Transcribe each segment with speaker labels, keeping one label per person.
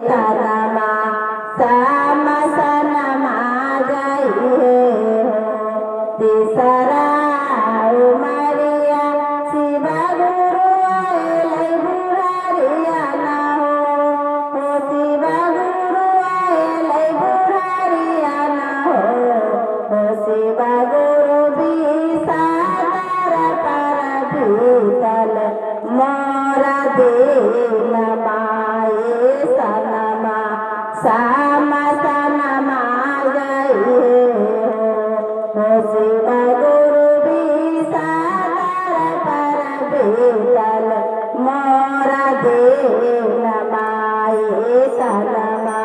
Speaker 1: तनमा sama sanama jai ho tisara umariya siva guru ailai burariya na ho siva guru ailai burariya na ho siva guru bisadara para bhital mora dena mae sanama sama sanama jai ho siva guru bisadara para bhital mora dena mae sanama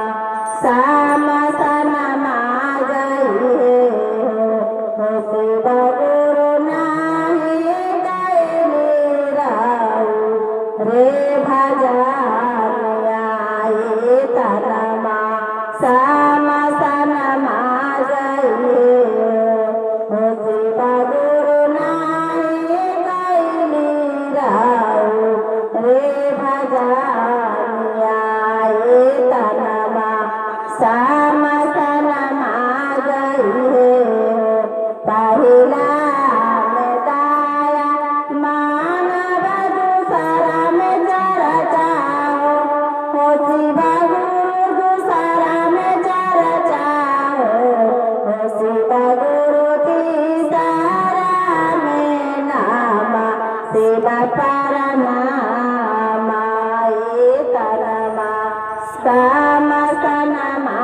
Speaker 1: sama sanama jai ho siva guru nahi gaine rau re bhajan aaye tanama sama sanama jai ho siva guru nahi gaine rau re bhajan aaye tanama sama sanama jai ho pahila में दाया मानव दूसरा में जरा जाओ हो शिवा गुरु दूसरा में जरा जाओ हो शिवा गुरु तीसरा में नामा शिवा पारा नामा ये तनमा sama sanama